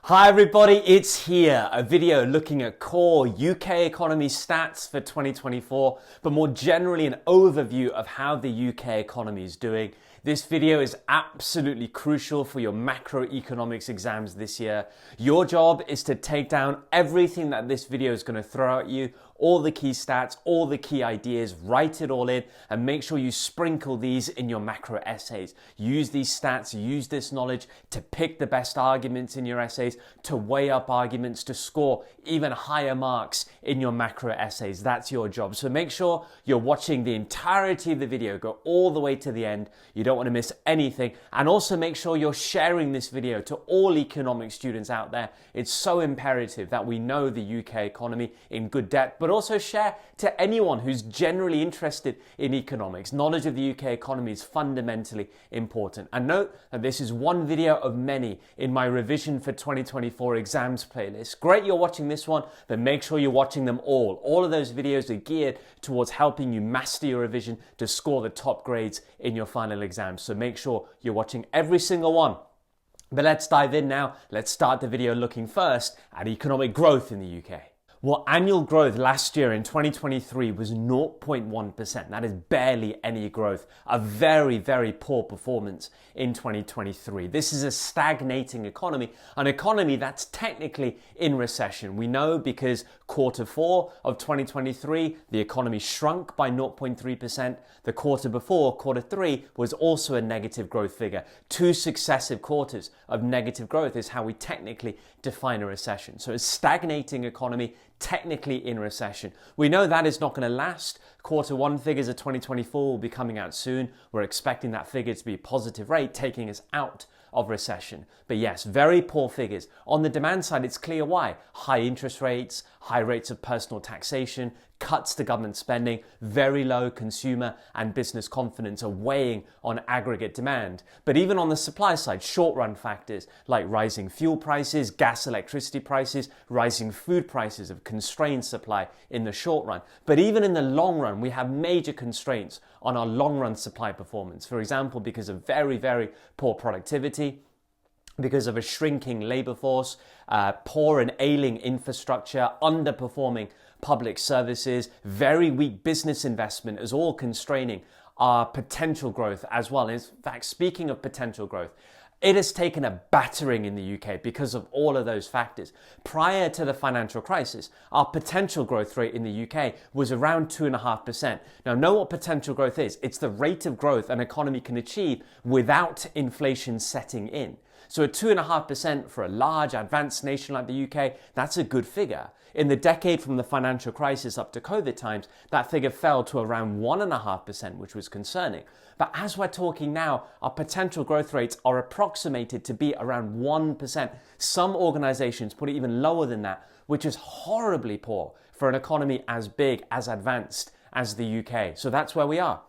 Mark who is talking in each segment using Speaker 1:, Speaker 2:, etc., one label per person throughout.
Speaker 1: Hi everybody, it's here, a video looking at core UK economy stats for 2024, but more generally an overview of how the UK economy is doing. This video is absolutely crucial for your macroeconomics exams this year. Your job is to take down everything that this video is going to throw at you, all the key stats, all the key ideas, write it all in and make sure you sprinkle these in your macro essays. Use these stats, use this knowledge to pick the best arguments in your essays, to weigh up arguments, to score even higher marks in your macro essays. That's your job. So make sure you're watching the entirety of the video, go all the way to the end. You don't want to miss anything. And also make sure you're sharing this video to all economics students out there. It's so imperative that we know the UK economy in good depth, but also share to anyone who's generally interested in economics. Knowledge of the UK economy is fundamentally important. And note that this is one video of many in my revision for 2024 exams playlist. Great you're watching this one, but make sure you're watching them all. All of those videos are geared towards helping you master your revision to score the top grades in your final exams. So make sure you're watching every single one. But let's dive in now. Let's start the video looking first at economic growth in the UK. Well, annual growth last year in 2023 was 0.1%. That is barely any growth. A very, very poor performance in 2023. This is a stagnating economy, an economy that's technically in recession. We know because Q4 of 2023, the economy shrunk by 0.3%. The quarter before, Q3, was also a negative growth figure. 2 successive quarters of negative growth is how we technically define a recession. So a stagnating economy, technically in recession. We know that is not going to last. Q1 figures of 2024 will be coming out soon. We're expecting that figure to be a positive rate, taking us out of recession. But yes, very poor figures. On the demand side, it's clear why. High interest rates, high rates of personal taxation, cuts to government spending, very low consumer and business confidence are weighing on aggregate demand. But even on the supply side, short-run factors like rising fuel prices, gas, electricity prices, rising food prices have constrained supply in the short run. But even in the long run, we have major constraints on our long-run supply performance. For example, because of very, very poor productivity, because of a shrinking labor force, poor and ailing infrastructure, underperforming public services, very weak business investment is all constraining our potential growth as well. In fact, speaking of potential growth, it has taken a battering in the UK because of all of those factors. Prior to the financial crisis, our potential growth rate in the UK was around 2.5%. Now, know what potential growth is. It's the rate of growth an economy can achieve without inflation setting in. So at 2.5% for a large advanced nation like the UK, that's a good figure. In the decade from the financial crisis up to COVID times, that figure fell to around 1.5%, which was concerning. But as we're talking now, our potential growth rates are approximated to be around 1%. Some organizations put it even lower than that, which is horribly poor for an economy as big, as advanced as the UK. So that's where we are.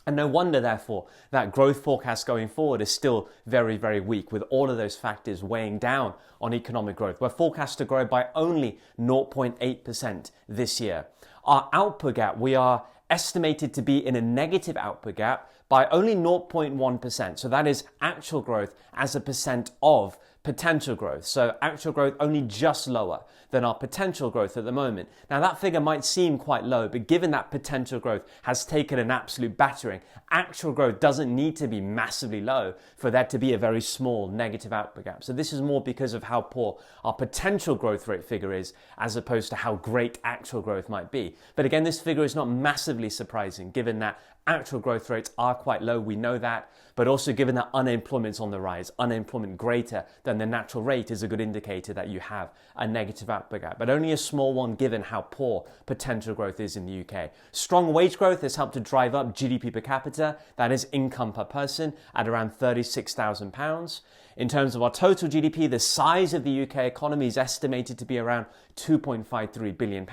Speaker 1: And no wonder, therefore, that growth forecast going forward is still very, very weak, with all of those factors weighing down on economic growth. We're forecast to grow by only 0.8% this year. Our output gap, we are estimated to be in a negative output gap by only 0.1%. So that is actual growth as a percent of potential growth. So actual growth only just lower than our potential growth at the moment. Now that figure might seem quite low, but given that potential growth has taken an absolute battering, actual growth doesn't need to be massively low for there to be a very small negative output gap. So this is more because of how poor our potential growth rate figure is as opposed to how great actual growth might be. But again, this figure is not massively surprising given that actual growth rates are quite low, we know that, but also given that unemployment's on the rise, unemployment greater than the natural rate is a good indicator that you have a negative output gap, but only a small one given how poor potential growth is in the UK. Strong wage growth has helped to drive up GDP per capita, that is income per person, at around £36,000. In terms of our total GDP, the size of the UK economy is estimated to be around £2.53 billion,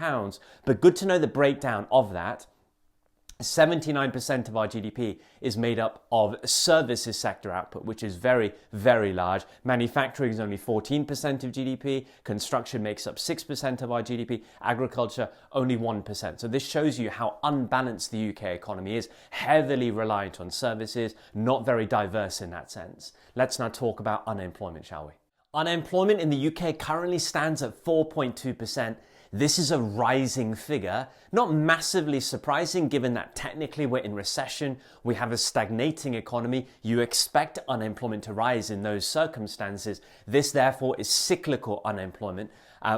Speaker 1: but good to know the breakdown of that. 79% of our GDP is made up of services sector output, which is very, very large. Manufacturing is only 14% of GDP. Construction makes up 6% of our GDP. Agriculture, only 1%. So this shows you how unbalanced the UK economy is, heavily reliant on services, not very diverse in that sense. Let's now talk about unemployment, shall we? Unemployment in the UK currently stands at 4.2%. This is a rising figure, not massively surprising given that technically we're in recession, we have a stagnating economy, you expect unemployment to rise in those circumstances. This therefore is cyclical unemployment.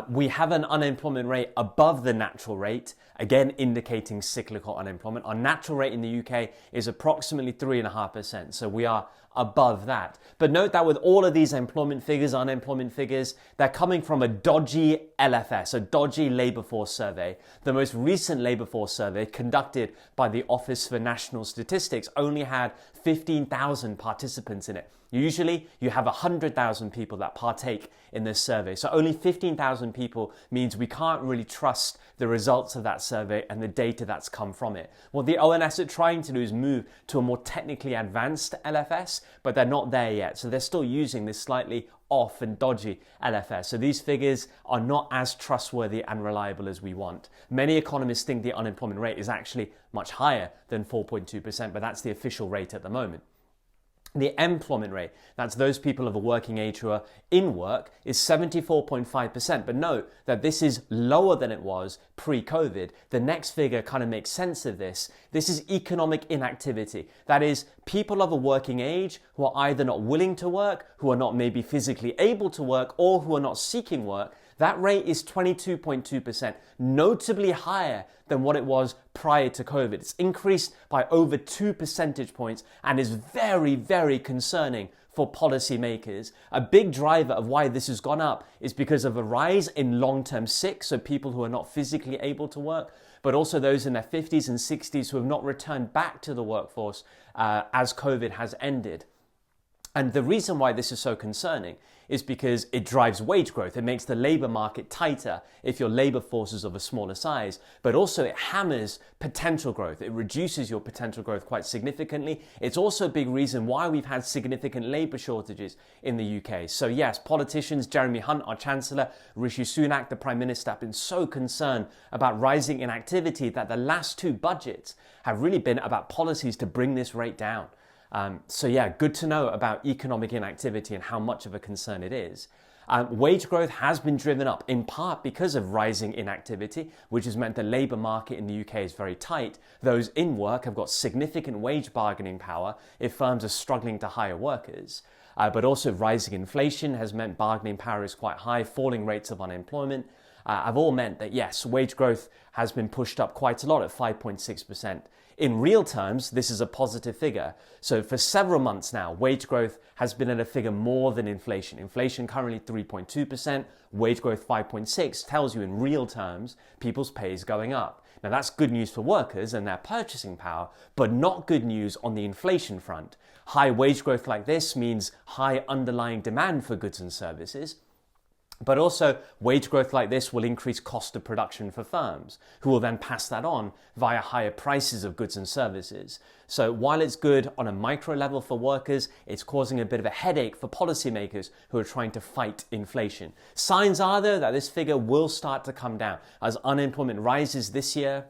Speaker 1: We have an unemployment rate above the natural rate, again indicating cyclical unemployment. Our natural rate in the UK is approximately 3.5%, so we are above that. But note that with all of these employment figures, unemployment figures, they're coming from a dodgy LFS, a dodgy labour force survey. The most recent labour force survey conducted by the Office for National Statistics only had 15,000 participants in it. Usually you have 100,000 people that partake in this survey. So only 15,000 people means we can't really trust the results of that survey and the data that's come from it. What the ONS are trying to do is move to a more technically advanced LFS, but they're not there yet. So they're still using this slightly off and dodgy LFS. So these figures are not as trustworthy and reliable as we want. Many economists think the unemployment rate is actually much higher than 4.2%, but that's the official rate at the moment. The employment rate, that's those people of a working age who are in work, is 74.5%. But note that this is lower than it was pre-COVID. The next figure kind of makes sense of this. This is economic inactivity. That is, people of a working age who are either not willing to work, who are not maybe physically able to work, or who are not seeking work. That rate is 22.2%, notably higher than what it was prior to COVID. It's increased by over 2 percentage points and is very, very concerning for policymakers. A big driver of why this has gone up is because of a rise in long-term sick, so people who are not physically able to work, but also those in their 50s and 60s who have not returned back to the workforce as COVID has ended. And the reason why this is so concerning is because it drives wage growth. It makes the labour market tighter if your labour force is of a smaller size, but also it hammers potential growth. It reduces your potential growth quite significantly. It's also a big reason why we've had significant labour shortages in the UK. So yes, politicians, Jeremy Hunt, our Chancellor, Rishi Sunak, the Prime Minister, have been so concerned about rising inactivity that the last two budgets have really been about policies to bring this rate down. So yeah, good to know about economic inactivity and how much of a concern it is. Wage growth has been driven up in part because of rising inactivity, which has meant the labour market in the UK is very tight. Those in work have got significant wage bargaining power if firms are struggling to hire workers. But also rising inflation has meant bargaining power is quite high, falling rates of unemployment have all meant that yes, wage growth has been pushed up quite a lot at 5.6%. In real terms, this is a positive figure. So for several months now, wage growth has been at a figure more than inflation. Inflation currently 3.2%, wage growth 5.6% tells you in real terms, people's pay is going up. Now that's good news for workers and their purchasing power, but not good news on the inflation front. High wage growth like this means high underlying demand for goods and services. But also, wage growth like this will increase cost of production for firms, who will then pass that on via higher prices of goods and services. So while it's good on a micro level for workers, it's causing a bit of a headache for policymakers who are trying to fight inflation. Signs are, though, that this figure will start to come down as unemployment rises this year,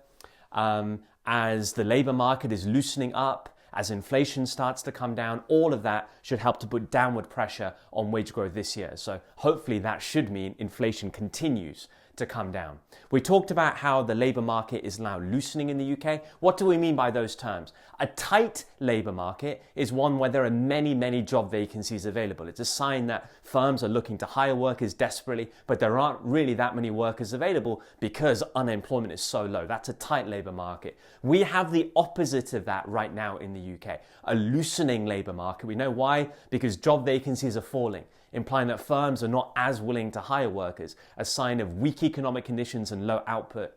Speaker 1: as the labour market is loosening up, as inflation starts to come down. All of that should help to put downward pressure on wage growth this year. So hopefully that should mean inflation continues to come down. We talked about how the labour market is now loosening in the UK. What do we mean by those terms? A tight labour market is one where there are many, many job vacancies available. It's a sign that firms are looking to hire workers desperately, but there aren't really that many workers available because unemployment is so low. That's a tight labour market. We have the opposite of that right now in the UK, a loosening labour market. We know why? Because job vacancies are falling, implying that firms are not as willing to hire workers, a sign of weak economic conditions and low output.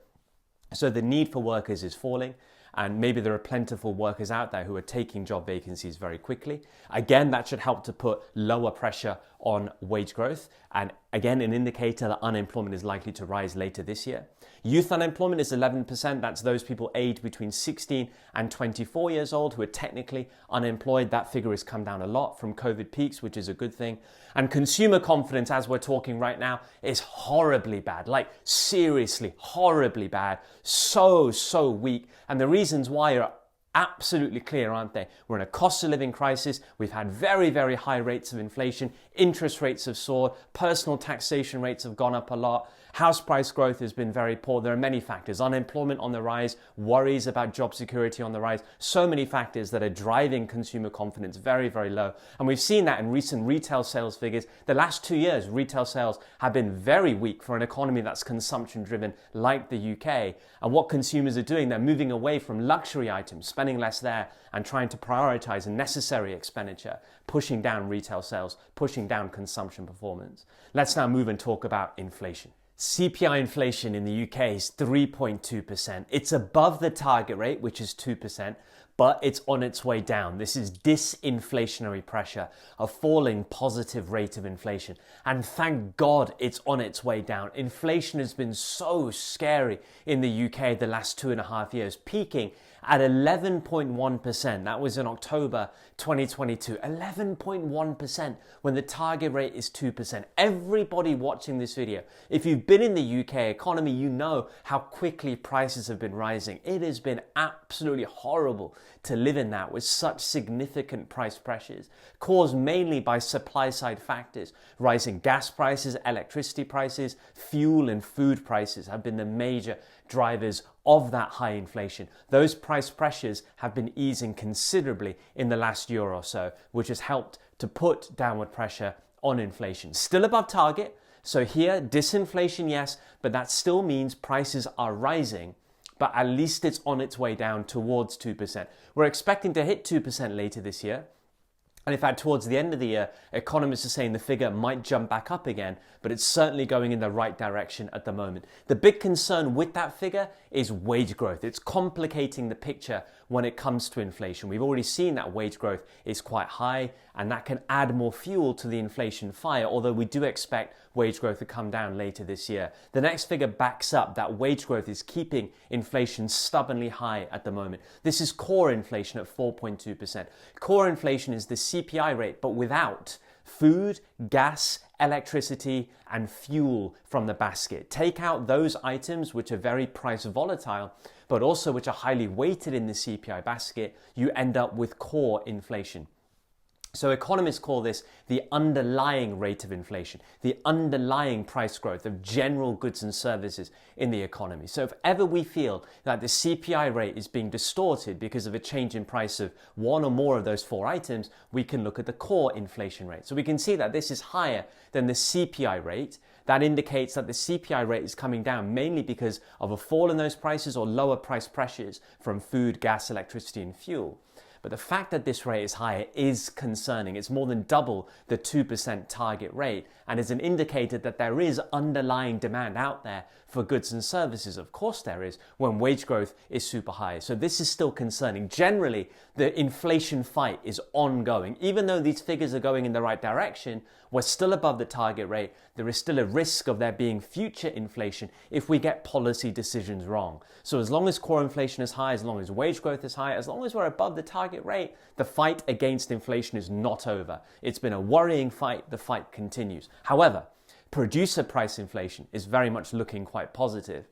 Speaker 1: So the need for workers is falling, and maybe there are plentiful workers out there who are taking job vacancies very quickly. Again, that should help to put lower pressure on wage growth, and again, an indicator that unemployment is likely to rise later this year. Youth unemployment is 11%. That's those people aged between 16 and 24 years old who are technically unemployed. That figure has come down a lot from COVID peaks, which is a good thing. And consumer confidence, as we're talking right now, is horribly bad, like seriously horribly bad, so weak. And the reasons why are absolutely clear, aren't they? We're in a cost of living crisis. We've had very, very high rates of inflation. Interest rates have soared. Personal taxation rates have gone up a lot. House price growth has been very poor. There are many factors. Unemployment on the rise, worries about job security on the rise. So many factors that are driving consumer confidence very, very low. And we've seen that in recent retail sales figures. The last 2 years, retail sales have been very weak for an economy that's consumption driven like the UK. And what consumers are doing, they're moving away from luxury items, spending less there and trying to prioritize necessary expenditure, pushing down retail sales, pushing down consumption performance. Let's now move and talk about inflation. CPI inflation in the UK is 3.2%. It's above the target rate, which is 2%, but it's on its way down. This is disinflationary pressure, a falling positive rate of inflation. And thank God it's on its way down. Inflation has been so scary in the UK the last 2.5 years, peaking at 11.1%. That was in October 2022. 11.1% when the target rate is 2%. Everybody watching this video, if you've been in the UK economy, you know how quickly prices have been rising. It has been absolutely horrible to live in that with such significant price pressures, caused mainly by supply side factors. Rising gas prices, electricity prices, fuel and food prices have been the major drivers of that high inflation. Those price pressures have been easing considerably in the last year or so, which has helped to put downward pressure on inflation. Still above target. So here, disinflation, yes, but that still means prices are rising, but at least it's on its way down towards 2%. We're expecting to hit 2% later this year. And in fact, towards the end of the year, economists are saying the figure might jump back up again, but it's certainly going in the right direction at the moment. The big concern with that figure is wage growth. It's complicating the picture when it comes to inflation. We've already seen that wage growth is quite high, and that can add more fuel to the inflation fire, although we do expect wage growth to come down later this year. The next figure backs up that wage growth is keeping inflation stubbornly high at the moment. This is core inflation at 4.2%. Core inflation is the CPI rate, but without food, gas, electricity, and fuel from the basket. Take out those items which are very price volatile, but also which are highly weighted in the CPI basket, you end up with core inflation. So economists call this the underlying rate of inflation, the underlying price growth of general goods and services in the economy. So if ever we feel that the CPI rate is being distorted because of a change in price of one or more of those four items, we can look at the core inflation rate. So we can see that this is higher than the CPI rate. That indicates that the CPI rate is coming down mainly because of a fall in those prices or lower price pressures from food, gas, electricity, and fuel. But the fact that this rate is higher is concerning. It's more than double the 2% target rate and is an indicator that there is underlying demand out there for goods and services. Of course there is, when wage growth is super high. So this is still concerning. Generally, the inflation fight is ongoing. Even though these figures are going in the right direction, we're still above the target rate. There is still a risk of there being future inflation if we get policy decisions wrong. So as long as core inflation is high, as long as wage growth is high, as long as we're above the target rate, the fight against inflation is not over. It's been a worrying fight. The fight continues. However, producer price inflation is very much looking quite positive.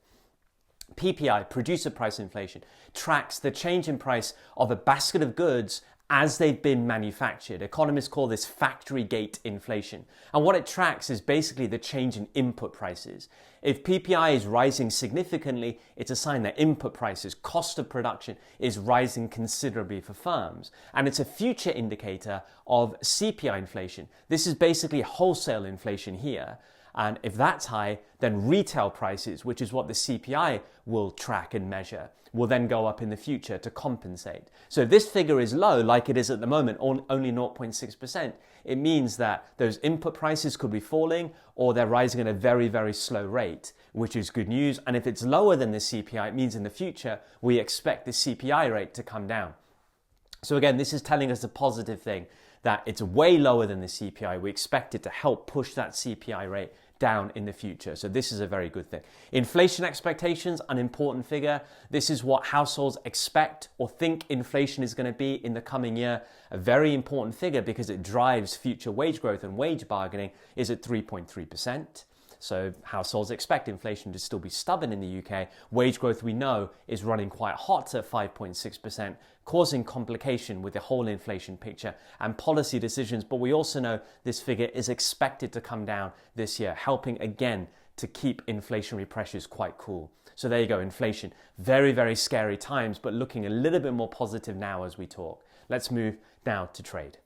Speaker 1: PPI, producer price inflation, tracks the change in price of a basket of goods as they've been manufactured. Economists call this factory gate inflation. And what it tracks is basically the change in input prices. If PPI is rising significantly, it's a sign that input prices, cost of production, is rising considerably for firms. And it's a future indicator of CPI inflation. This is basically wholesale inflation here. And if that's high, then retail prices, which is what the CPI will track and measure, will then go up in the future to compensate. So if this figure is low, like it is at the moment, only 0.6%, it means that those input prices could be falling or they're rising at a very, very slow rate, which is good news. And if it's lower than the CPI, it means in the future, we expect the CPI rate to come down. So again, this is telling us a positive thing, that it's way lower than the CPI. We expect it to help push that CPI rate down in the future. So this is a very good thing. Inflation expectations, an important figure. This is what households expect or think inflation is going to be in the coming year. A very important figure because it drives future wage growth, and wage bargaining is at 3.3%. So households expect inflation to still be stubborn in the UK. Wage growth, we know, is running quite hot at 5.6%, causing complication with the whole inflation picture and policy decisions. But we also know this figure is expected to come down this year, helping again to keep inflationary pressures quite cool. So there you go, inflation. Very, very scary times, but looking a little bit more positive now as we talk. Let's move now to trade.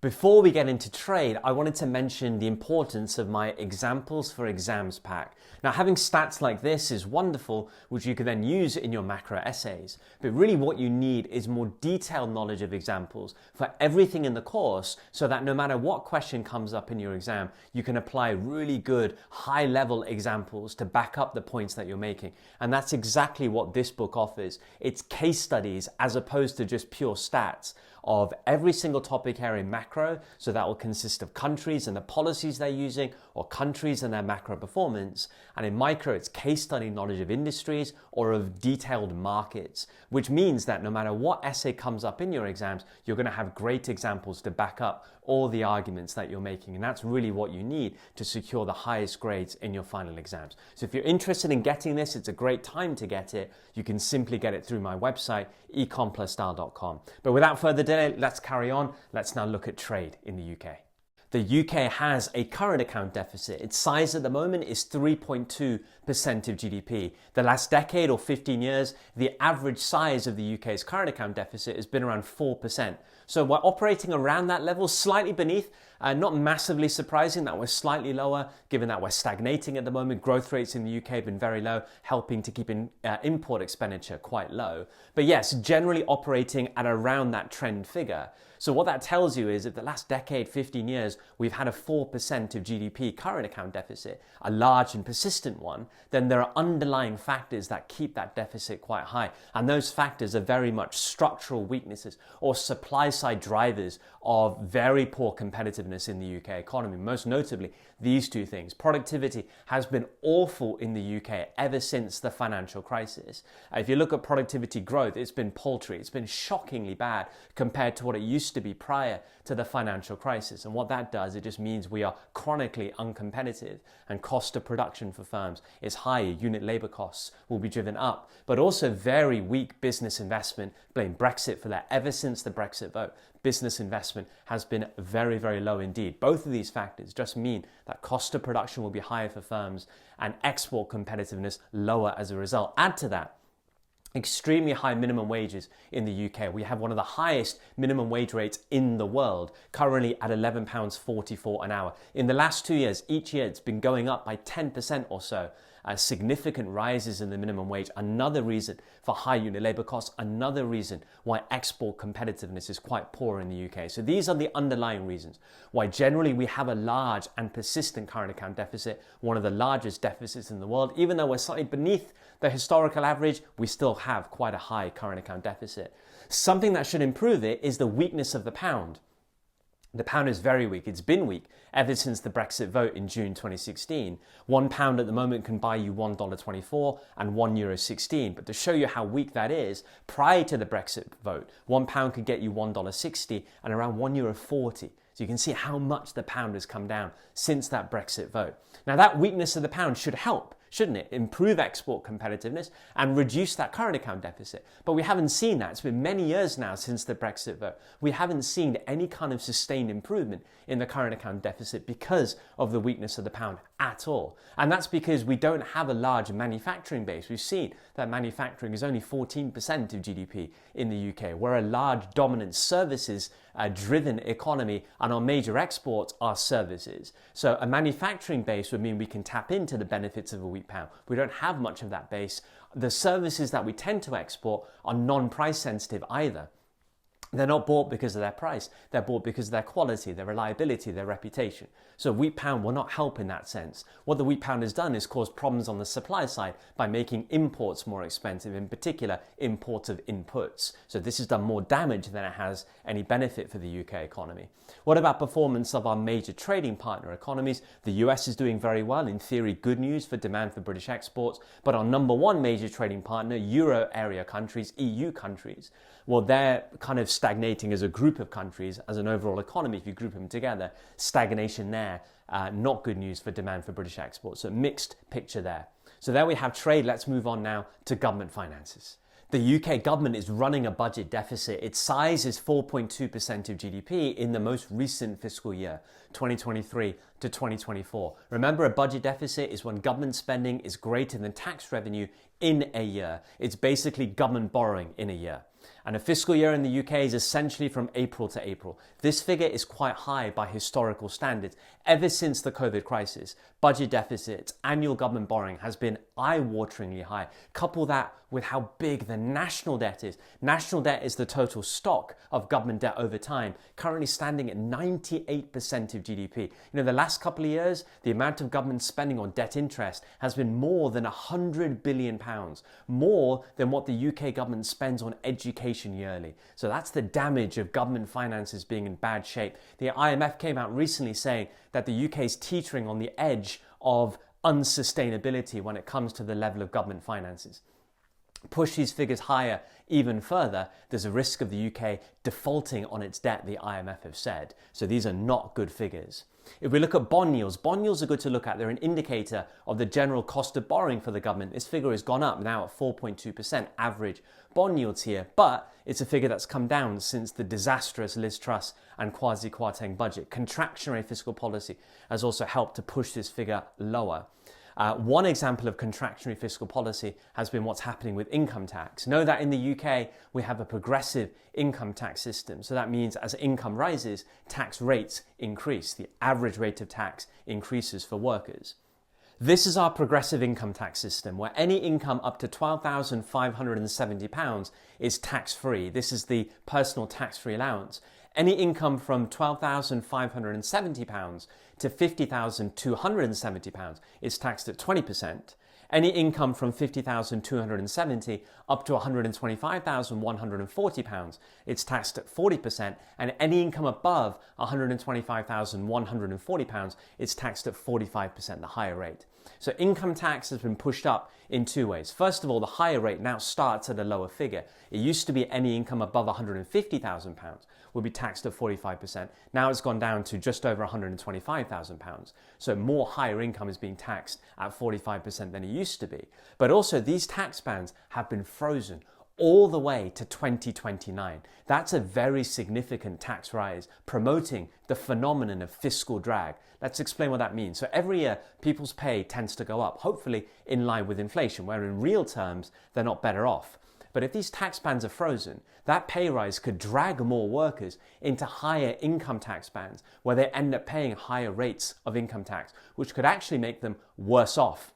Speaker 1: Before we get into trade, I wanted to mention the importance of my examples for exams pack. Now, having stats like this is wonderful, which you can then use in your macro essays. But really what you need is more detailed knowledge of examples for everything in the course, so that no matter what question comes up in your exam, you can apply really good high-level examples to back up the points that you're making. And that's exactly what this book offers. It's case studies as opposed to just pure stats of every single topic area in macro. So that will consist of countries and the policies they're using, or countries and their macro performance. And in micro, it's case study knowledge of industries or of detailed markets, which means that no matter what essay comes up in your exams, you're going to have great examples to back up all the arguments that you're making. And that's really what you need to secure the highest grades in your final exams. So if you're interested in getting this, it's a great time to get it. You can simply get it through my website, EconplusDal.com. But without further delay, let's carry on. Let's now look at trade in the UK. The UK has a current account deficit. Its size at the moment is 3.2% of GDP. The last decade or 15 years, the average size of the UK's current account deficit has been around 4%. So we're operating around that level, slightly beneath. Not massively surprising that we're slightly lower, given that we're stagnating at the moment. Growth rates in the UK have been very low, helping to keep import expenditure quite low. But yes, generally operating at around that trend figure. So what that tells you is that the last decade, 15 years, we've had a 4% of GDP current account deficit, a large and persistent one. Then there are underlying factors that keep that deficit quite high. And those factors are very much structural weaknesses or supply side drivers of very poor competitiveness in the UK economy. Most notably, these two things. Productivity has been awful in the UK ever since the financial crisis. If you look at productivity growth, it's been paltry. It's been shockingly bad compared to what it used to be prior to the financial crisis. And what that does, it just means we are chronically uncompetitive, and cost of production for firms is higher. Unit labor costs will be driven up, but also very weak business investment. Blame Brexit for that. Ever since the Brexit vote, business investment has been very, very low indeed. Both of these factors just mean that cost of production will be higher for firms and export competitiveness lower as a result. Add to that extremely high minimum wages in the UK. We have one of the highest minimum wage rates in the world, currently at £11.44 an hour. In the last 2 years, each year it's been going up by 10% or so. Significant rises in the minimum wage, another reason for high unit labour costs, another reason why export competitiveness is quite poor in the UK. So these are the underlying reasons why generally we have a large and persistent current account deficit, one of the largest deficits in the world. Even though we're slightly beneath the historical average, we still have quite a high current account deficit. Something that should improve it is the weakness of the pound. The pound is very weak. It's been weak ever since the Brexit vote in June 2016. £1 at the moment can buy you $1.24 and €1.16. But to show you how weak that is, prior to the Brexit vote, £1 could get you $1.60 and around €1.40. So you can see how much the pound has come down since that Brexit vote. Now that weakness of the pound should help, shouldn't it? Improve export competitiveness and reduce that current account deficit. But we haven't seen that. It's been many years now since the Brexit vote. We haven't seen any kind of sustained improvement in the current account deficit because of the weakness of the pound at all. And that's because we don't have a large manufacturing base. We've seen that manufacturing is only 14% of GDP in the UK. We're a large dominant services driven economy, and our major exports are services. So a manufacturing base would mean we can tap into the benefits of a weak pound. We don't have much of that base. The services that we tend to export are non-price sensitive either. They're not bought because of their price. They're bought because of their quality, their reliability, their reputation. So weak pound will not help in that sense. What the weak pound has done is cause problems on the supply side by making imports more expensive, in particular imports of inputs. So this has done more damage than it has any benefit for the UK economy. What about performance of our major trading partner economies? The US is doing very well. In theory, good news for demand for British exports. But our number one major trading partner, Euro area countries, EU countries, well, they're kind of stagnating as a group of countries, as an overall economy, if you group them together. Stagnation there, not good news for demand for British exports. So mixed picture there. So there we have trade. Let's move on now to government finances. The UK government is running a budget deficit. Its size is 4.2% of GDP in the most recent fiscal year, 2023 to 2024. Remember, a budget deficit is when government spending is greater than tax revenue in a year. It's basically government borrowing in a year. And a fiscal year in the UK is essentially from April to April. This figure is quite high by historical standards. Ever since the COVID crisis, budget deficits, annual government borrowing has been eye-wateringly high. Couple that with how big the national debt is. National debt is the total stock of government debt over time, currently standing at 98% of GDP. You know, the last couple of years, the amount of government spending on debt interest has been more than £100 billion, more than what the UK government spends on education yearly. So that's the damage of government finances being in bad shape. The IMF came out recently saying that the UK is teetering on the edge of unsustainability when it comes to the level of government finances. Push these figures higher even further, there's a risk of the UK defaulting on its debt, the IMF have said. So these are not good figures. If we look at bond yields are good to look at. They're an indicator of the general cost of borrowing for the government. This figure has gone up now at 4.2% average bond yields here, but it's a figure that's come down since the disastrous Liz Truss and Kwasi Kwarteng budget. Contractionary fiscal policy has also helped to push this figure lower. One example of contractionary fiscal policy has been what's happening with income tax. Know that in the UK, we have a progressive income tax system. So that means as income rises, tax rates increase. The average rate of tax increases for workers. This is our progressive income tax system, where any income up to £12,570 is tax-free. This is the personal tax-free allowance. Any income from £12,570 to £50,270 is taxed at 20%. Any income from £50,270 up to £125,140, it's taxed at 40%, and any income above £125,140, it's taxed at 45%, the higher rate. So income tax has been pushed up in two ways. First of all, the higher rate now starts at a lower figure. It used to be any income above £150,000 would be taxed at 45%. Now it's gone down to just over £125,000. So more higher income is being taxed at 45% than it used to be. But also these tax bands have been frozen all the way to 2029. That's a very significant tax rise, promoting the phenomenon of fiscal drag. Let's explain what that means. So every year, people's pay tends to go up, hopefully in line with inflation, where in real terms, they're not better off. But if these tax bands are frozen, that pay rise could drag more workers into higher income tax bands, where they end up paying higher rates of income tax, which could actually make them worse off.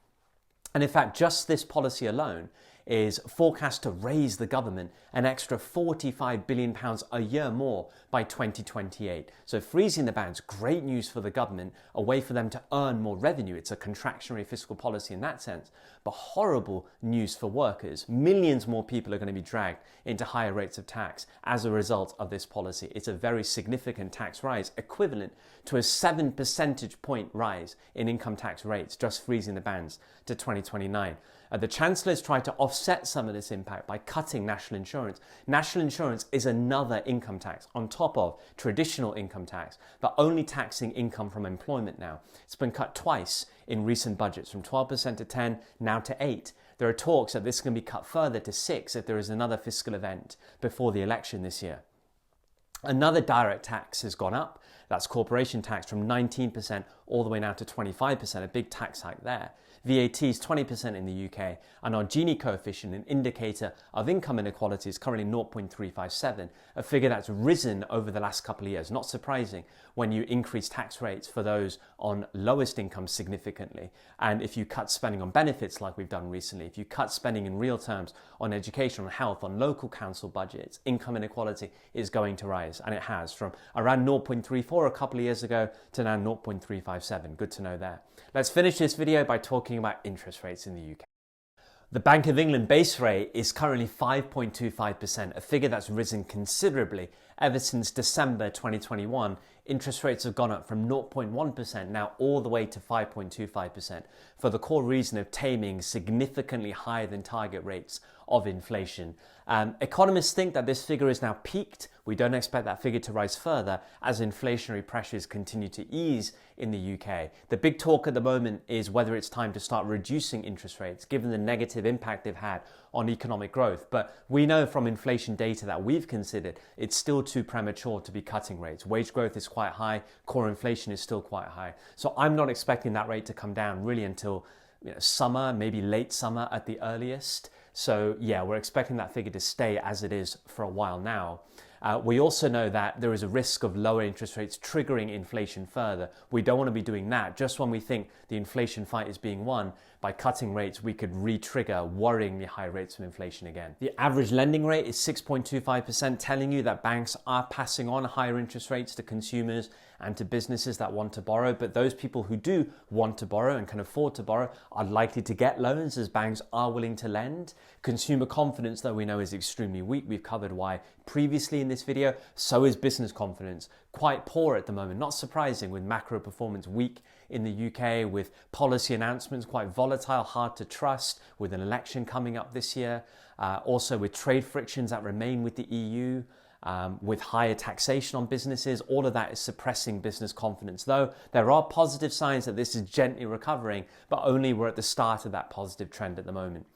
Speaker 1: And in fact, just this policy alone is forecast to raise the government an extra £45 billion a year more by 2028. So freezing the bands, great news for the government, a way for them to earn more revenue. It's a contractionary fiscal policy in that sense, but horrible news for workers. Millions more people are going to be dragged into higher rates of tax as a result of this policy. It's a very significant tax rise, equivalent to a 7 percentage point rise in income tax rates, just freezing the bands to 2029. The Chancellor's tried to offset some of this impact by cutting national insurance. National insurance is another income tax on top of traditional income tax, but only taxing income from employment now. It's been cut twice in recent budgets, from 12% to 10%, now to 8%. There are talks that this can be cut further to 6% if there is another fiscal event before the election this year. Another direct tax has gone up. That's corporation tax from 19% all the way now to 25%, a big tax hike there. VAT is 20% in the UK, and our Gini coefficient, an indicator of income inequality, is currently 0.357, a figure that's risen over the last couple of years. Not surprising when you increase tax rates for those on lowest income significantly, and if you cut spending on benefits like we've done recently, if you cut spending in real terms on education, on health, on local council budgets, income inequality is going to rise, and it has, from around 0.34 a couple of years ago to now 0.357. Good to know there. Let's finish this video by talking about interest rates in the UK. The Bank of England base rate is currently 5.25%, a figure that's risen considerably ever since December 2021 interest rates have gone up from 0.1% now all the way to 5.25% for the core reason of taming significantly higher than target rates of inflation. Economists think that this figure is now peaked. We don't expect that figure to rise further as inflationary pressures continue to ease in the UK. The big talk at the moment is whether it's time to start reducing interest rates given the negative impact they've had on economic growth. But we know from inflation data that we've considered it's still too premature to be cutting rates. Wage growth is quite high, core inflation is still quite high. So I'm not expecting that rate to come down really until summer, maybe late summer at the earliest. So yeah, we're expecting that figure to stay as it is for a while now. We also know that there is a risk of lower interest rates triggering inflation further. We don't want to be doing that. Just when we think the inflation fight is being won, by cutting rates, we could re-trigger worryingly high rates of inflation again. The average lending rate is 6.25%, telling you that banks are passing on higher interest rates to consumers and to businesses that want to borrow. But those people who do want to borrow and can afford to borrow are likely to get loans as banks are willing to lend. Consumer confidence, though, we know is extremely weak. We've covered why previously in this video. So is business confidence. Quite poor at the moment. Not surprising with macro performance weak in the UK, with policy announcements quite volatile, hard to trust, with an election coming up this year. Also with trade frictions that remain with the EU. With higher taxation on businesses, all of that is suppressing business confidence. Though there are positive signs that this is gently recovering, but only we're at the start of that positive trend at the moment.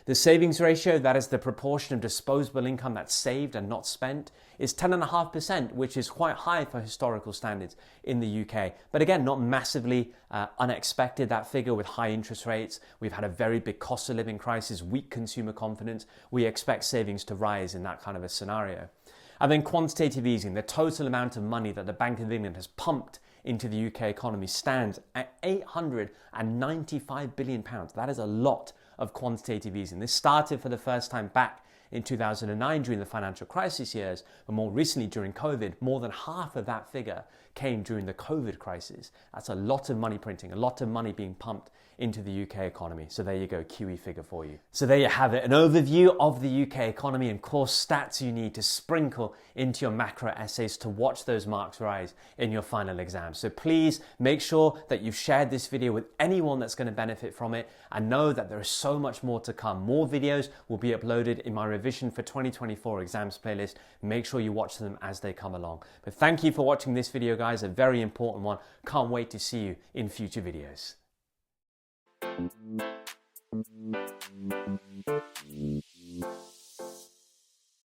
Speaker 1: The savings ratio, that is the proportion of disposable income that's saved and not spent, is 10.5%, which is quite high for historical standards in the UK. But again, not massively unexpected, that figure with high interest rates. We've had a very big cost of living crisis, weak consumer confidence. We expect savings to rise in that kind of a scenario. And then quantitative easing, the total amount of money that the Bank of England has pumped into the UK economy stands at £895 billion. That is a lot of quantitative easing. This started for the first time back in 2009 during the financial crisis years, but more recently during COVID, more than half of that figure came during the COVID crisis. That's a lot of money printing, a lot of money being pumped into the UK economy. So there you go, QE figure for you. So there you have it, an overview of the UK economy and core stats you need to sprinkle into your macro essays to watch those marks rise in your final exam. So please make sure that you've shared this video with anyone that's going to benefit from it, and know that there is so much more to come. More videos will be uploaded in my revision for 2024 exams playlist. Make sure you watch them as they come along. But thank you for watching this video, guys, a very important one. Can't wait to see you in future videos.